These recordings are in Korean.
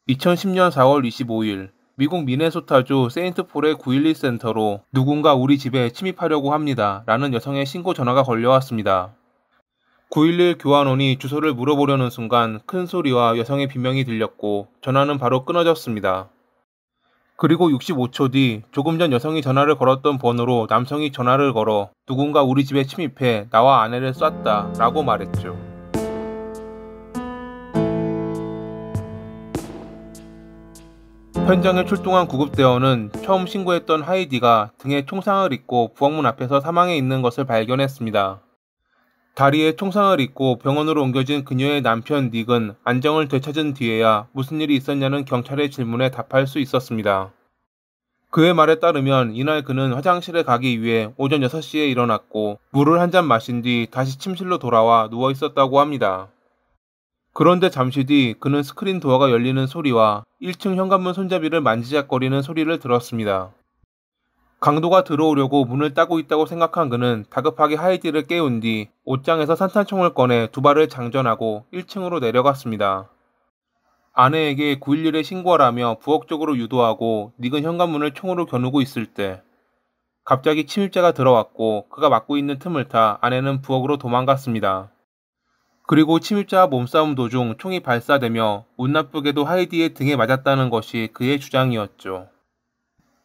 2010년 4월 25일 미국 미네소타주 세인트폴의 911 센터로 누군가 우리 집에 침입하려고 합니다. 라는 여성의 신고 전화가 걸려왔습니다. 911 교환원이 주소를 물어보려는 순간 큰 소리와 여성의 비명이 들렸고 전화는 바로 끊어졌습니다. 그리고 65초 뒤 조금 전 여성이 전화를 걸었던 번호로 남성이 전화를 걸어 누군가 우리 집에 침입해 나와 아내를 쐈다 라고 말했죠. 현장에 출동한 구급대원은 처음 신고했던 하이디가 등에 총상을 입고 부엌문 앞에서 사망해 있는 것을 발견했습니다. 다리에 총상을 입고 병원으로 옮겨진 그녀의 남편 닉은 안정을 되찾은 뒤에야 무슨 일이 있었냐는 경찰의 질문에 답할 수 있었습니다. 그의 말에 따르면 이날 그는 화장실에 가기 위해 오전 6시에 일어났고 물을 한 잔 마신 뒤 다시 침실로 돌아와 누워 있었다고 합니다. 그런데 잠시 뒤 그는 스크린 도어가 열리는 소리와 1층 현관문 손잡이를 만지작거리는 소리를 들었습니다. 강도가 들어오려고 문을 따고 있다고 생각한 그는 다급하게 하이디를 깨운 뒤 옷장에서 산탄총을 꺼내 두 발을 장전하고 1층으로 내려갔습니다. 아내에게 911에 신고하라며 부엌 쪽으로 유도하고 닉은 현관문을 총으로 겨누고 있을 때 갑자기 침입자가 들어왔고 그가 막고 있는 틈을 타 아내는 부엌으로 도망갔습니다. 그리고 침입자와 몸싸움 도중 총이 발사되며 운 나쁘게도 하이디의 등에 맞았다는 것이 그의 주장이었죠.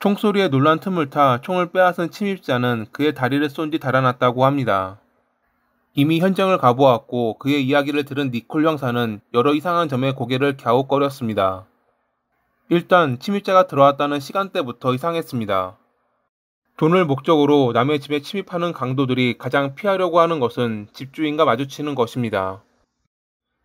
총소리에 놀란 틈을 타 총을 빼앗은 침입자는 그의 다리를 쏜 뒤 달아났다고 합니다. 이미 현장을 가보았고 그의 이야기를 들은 니콜 형사는 여러 이상한 점에 고개를 갸웃거렸습니다. 일단 침입자가 들어왔다는 시간대부터 이상했습니다. 돈을 목적으로 남의 집에 침입하는 강도들이 가장 피하려고 하는 것은 집주인과 마주치는 것입니다.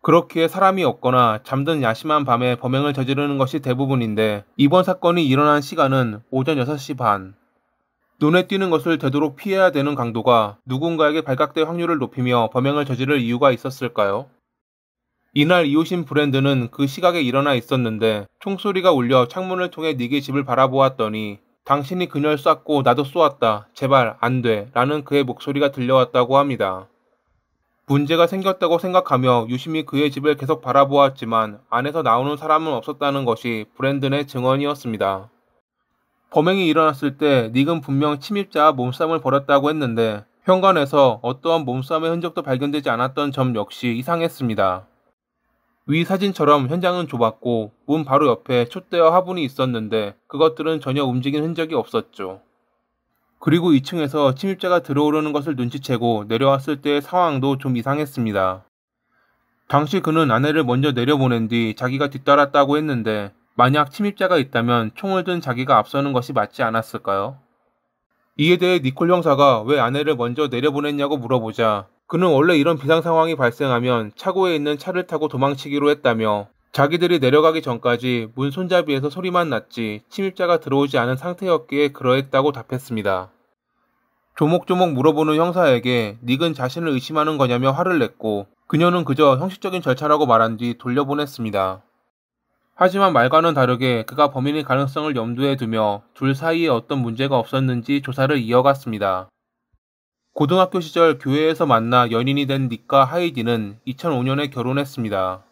그렇기에 사람이 없거나 잠든 야심한 밤에 범행을 저지르는 것이 대부분인데 이번 사건이 일어난 시간은 오전 6시 반. 눈에 띄는 것을 되도록 피해야 되는 강도가 누군가에게 발각될 확률을 높이며 범행을 저지를 이유가 있었을까요? 이날 이웃인 브랜드는 그 시각에 일어나 있었는데 총소리가 울려 창문을 통해 닉의 집을 바라보았더니 당신이 그녀를 쐈고 나도 쏘았다. 제발 안 돼. 라는 그의 목소리가 들려왔다고 합니다. 문제가 생겼다고 생각하며 유심히 그의 집을 계속 바라보았지만 안에서 나오는 사람은 없었다는 것이 브랜든의 증언이었습니다. 범행이 일어났을 때 닉은 분명 침입자와 몸싸움을 벌였다고 했는데 현관에서 어떠한 몸싸움의 흔적도 발견되지 않았던 점 역시 이상했습니다. 위 사진처럼 현장은 좁았고 문 바로 옆에 촛대와 화분이 있었는데 그것들은 전혀 움직인 흔적이 없었죠. 그리고 2층에서 침입자가 들어오려는 것을 눈치채고 내려왔을 때의 상황도 좀 이상했습니다. 당시 그는 아내를 먼저 내려보낸 뒤 자기가 뒤따랐다고 했는데 만약 침입자가 있다면 총을 든 자기가 앞서는 것이 맞지 않았을까요? 이에 대해 니콜 형사가 왜 아내를 먼저 내려보냈냐고 물어보자 그는 원래 이런 비상 상황이 발생하면 차고에 있는 차를 타고 도망치기로 했다며 자기들이 내려가기 전까지 문 손잡이에서 소리만 났지 침입자가 들어오지 않은 상태였기에 그러했다고 답했습니다. 조목조목 물어보는 형사에게 닉은 자신을 의심하는 거냐며 화를 냈고 그녀는 그저 형식적인 절차라고 말한 뒤 돌려보냈습니다. 하지만 말과는 다르게 그가 범인의 가능성을 염두에 두며 둘 사이에 어떤 문제가 없었는지 조사를 이어갔습니다. 고등학교 시절 교회에서 만나 연인이 된 닉과 하이디는 2005년에 결혼했습니다.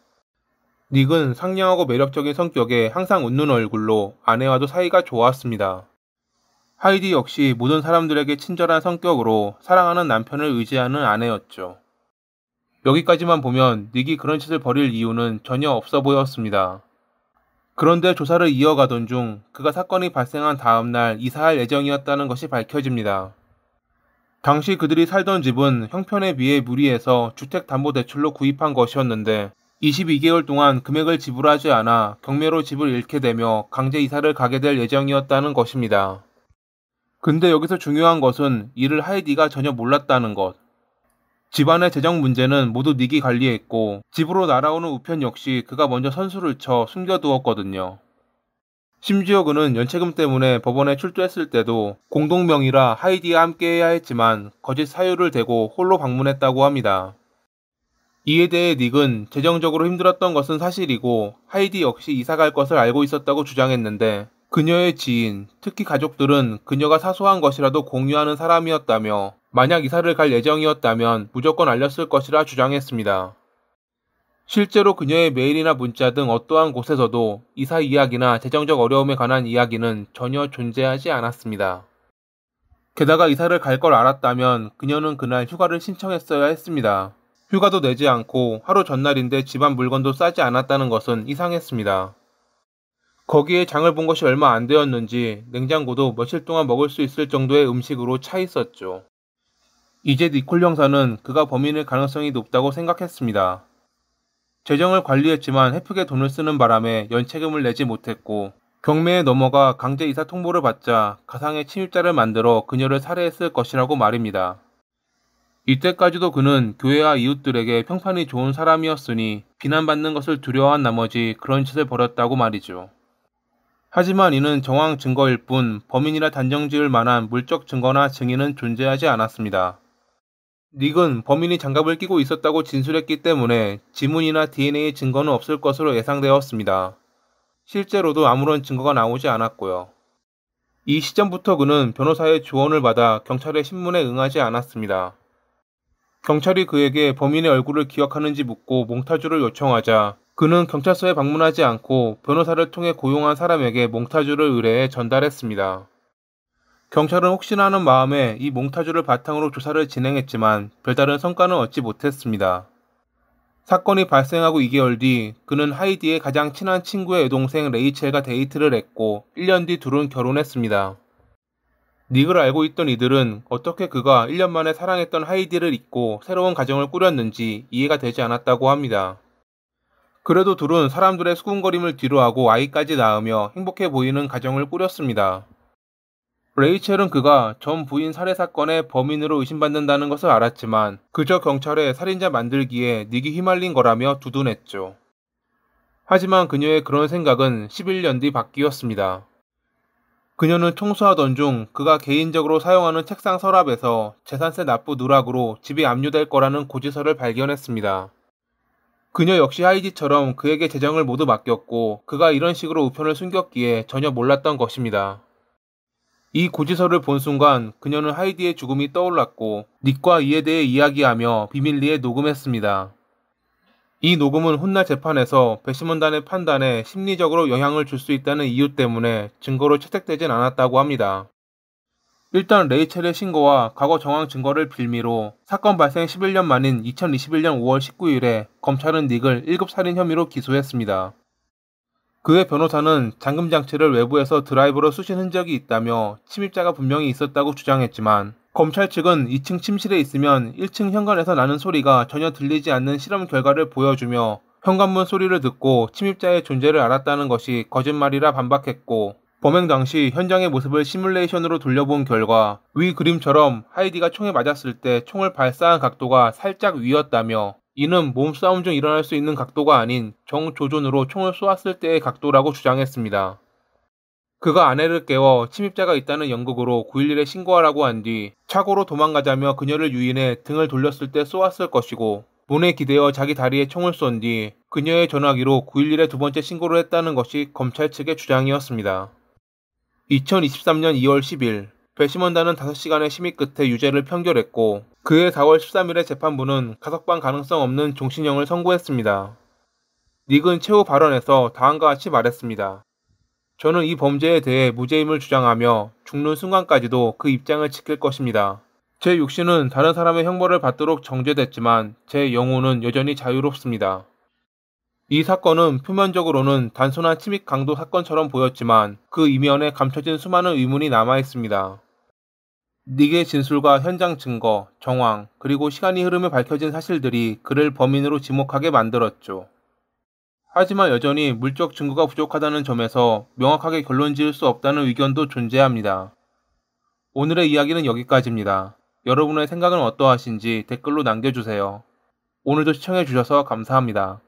닉은 상냥하고 매력적인 성격에 항상 웃는 얼굴로 아내와도 사이가 좋았습니다. 하이디 역시 모든 사람들에게 친절한 성격으로 사랑하는 남편을 의지하는 아내였죠. 여기까지만 보면 닉이 그런 짓을 벌일 이유는 전혀 없어 보였습니다. 그런데 조사를 이어가던 중 그가 사건이 발생한 다음 날 이사할 예정이었다는 것이 밝혀집니다. 당시 그들이 살던 집은 형편에 비해 무리해서 주택담보대출로 구입한 것이었는데 22개월 동안 금액을 지불하지 않아 경매로 집을 잃게 되며 강제 이사를 가게 될 예정이었다는 것입니다. 근데 여기서 중요한 것은 이를 하이디가 전혀 몰랐다는 것. 집안의 재정 문제는 모두 닉이 관리했고 집으로 날아오는 우편 역시 그가 먼저 선수를 쳐 숨겨두었거든요. 심지어 그는 연체금 때문에 법원에 출두했을 때도 공동명의라 하이디와 함께해야 했지만 거짓 사유를 대고 홀로 방문했다고 합니다. 이에 대해 닉은 재정적으로 힘들었던 것은 사실이고 하이디 역시 이사갈 것을 알고 있었다고 주장했는데 그녀의 지인, 특히 가족들은 그녀가 사소한 것이라도 공유하는 사람이었다며 만약 이사를 갈 예정이었다면 무조건 알렸을 것이라 주장했습니다. 실제로 그녀의 메일이나 문자 등 어떠한 곳에서도 이사 이야기나 재정적 어려움에 관한 이야기는 전혀 존재하지 않았습니다. 게다가 이사를 갈 걸 알았다면 그녀는 그날 휴가를 신청했어야 했습니다. 휴가도 내지 않고 하루 전날인데 집안 물건도 싸지 않았다는 것은 이상했습니다. 거기에 장을 본 것이 얼마 안 되었는지 냉장고도 며칠 동안 먹을 수 있을 정도의 음식으로 차 있었죠. 이제 니콜 형사는 그가 범인일 가능성이 높다고 생각했습니다. 재정을 관리했지만 헤프게 돈을 쓰는 바람에 연체금을 내지 못했고 경매에 넘어가 강제 이사 통보를 받자 가상의 침입자를 만들어 그녀를 살해했을 것이라고 말입니다. 이때까지도 그는 교회와 이웃들에게 평판이 좋은 사람이었으니 비난받는 것을 두려워한 나머지 그런 짓을 벌였다고 말이죠. 하지만 이는 정황 증거일 뿐 범인이라 단정지을 만한 물적 증거나 증인은 존재하지 않았습니다. 닉은 범인이 장갑을 끼고 있었다고 진술했기 때문에 지문이나 DNA 증거는 없을 것으로 예상되었습니다. 실제로도 아무런 증거가 나오지 않았고요. 이 시점부터 그는 변호사의 조언을 받아 경찰의 신문에 응하지 않았습니다. 경찰이 그에게 범인의 얼굴을 기억하는지 묻고 몽타주를 요청하자 그는 경찰서에 방문하지 않고 변호사를 통해 고용한 사람에게 몽타주를 의뢰해 전달했습니다. 경찰은 혹시나 하는 마음에 이 몽타주를 바탕으로 조사를 진행했지만 별다른 성과는 얻지 못했습니다. 사건이 발생하고 2개월 뒤 그는 하이디의 가장 친한 친구의 여동생 레이첼과 데이트를 했고 1년 뒤 둘은 결혼했습니다. 닉을 알고 있던 이들은 어떻게 그가 1년 만에 사랑했던 하이디를 잊고 새로운 가정을 꾸렸는지 이해가 되지 않았다고 합니다. 그래도 둘은 사람들의 수군거림을 뒤로하고 아이까지 낳으며 행복해 보이는 가정을 꾸렸습니다. 레이첼은 그가 전 부인 살해 사건의 범인으로 의심받는다는 것을 알았지만 그저 경찰에 살인자 만들기에 닉이 휘말린 거라며 두둔했죠. 하지만 그녀의 그런 생각은 11년 뒤 바뀌었습니다. 그녀는 청소하던 중 그가 개인적으로 사용하는 책상 서랍에서 재산세 납부 누락으로 집이 압류될 거라는 고지서를 발견했습니다. 그녀 역시 하이디처럼 그에게 재정을 모두 맡겼고 그가 이런 식으로 우편을 숨겼기에 전혀 몰랐던 것입니다. 이 고지서를 본 순간 그녀는 하이디의 죽음이 떠올랐고 닉과 이에 대해 이야기하며 비밀리에 녹음했습니다. 이 녹음은 훗날 재판에서 배심원단의 판단에 심리적으로 영향을 줄 수 있다는 이유 때문에 증거로 채택되진 않았다고 합니다. 일단 레이첼의 신고와 과거 정황 증거를 빌미로 사건 발생 11년 만인 2021년 5월 19일에 검찰은 닉을 1급 살인 혐의로 기소했습니다. 그의 변호사는 잠금장치를 외부에서 드라이버로 쑤신 흔적이 있다며 침입자가 분명히 있었다고 주장했지만 검찰 측은 2층 침실에 있으면 1층 현관에서 나는 소리가 전혀 들리지 않는 실험 결과를 보여주며 현관문 소리를 듣고 침입자의 존재를 알았다는 것이 거짓말이라 반박했고 범행 당시 현장의 모습을 시뮬레이션으로 돌려본 결과 위 그림처럼 하이디가 총에 맞았을 때 총을 발사한 각도가 살짝 위였다며 이는 몸싸움 중 일어날 수 있는 각도가 아닌 정조준으로 총을 쏘았을 때의 각도라고 주장했습니다. 그가 아내를 깨워 침입자가 있다는 연극으로 911에 신고하라고 한 뒤 차고로 도망가자며 그녀를 유인해 등을 돌렸을 때 쏘았을 것이고 문에 기대어 자기 다리에 총을 쏜 뒤 그녀의 전화기로 911에 두 번째 신고를 했다는 것이 검찰 측의 주장이었습니다. 2023년 2월 10일 배심원단은 5시간의 심의 끝에 유죄를 판결했고 그해 4월 13일에 재판부는 가석방 가능성 없는 종신형을 선고했습니다. 닉은 최후 발언에서 다음과 같이 말했습니다. 저는 이 범죄에 대해 무죄임을 주장하며 죽는 순간까지도 그 입장을 지킬 것입니다. 제 육신은 다른 사람의 형벌을 받도록 정죄됐지만 제 영혼은 여전히 자유롭습니다. 이 사건은 표면적으로는 단순한 침입 강도 사건처럼 보였지만 그 이면에 감춰진 수많은 의문이 남아있습니다. 닉의 진술과 현장 증거, 정황, 그리고 시간이 흐르며 밝혀진 사실들이 그를 범인으로 지목하게 만들었죠. 하지만 여전히 물적 증거가 부족하다는 점에서 명확하게 결론 지을 수 없다는 의견도 존재합니다. 오늘의 이야기는 여기까지입니다. 여러분의 생각은 어떠하신지 댓글로 남겨주세요. 오늘도 시청해주셔서 감사합니다.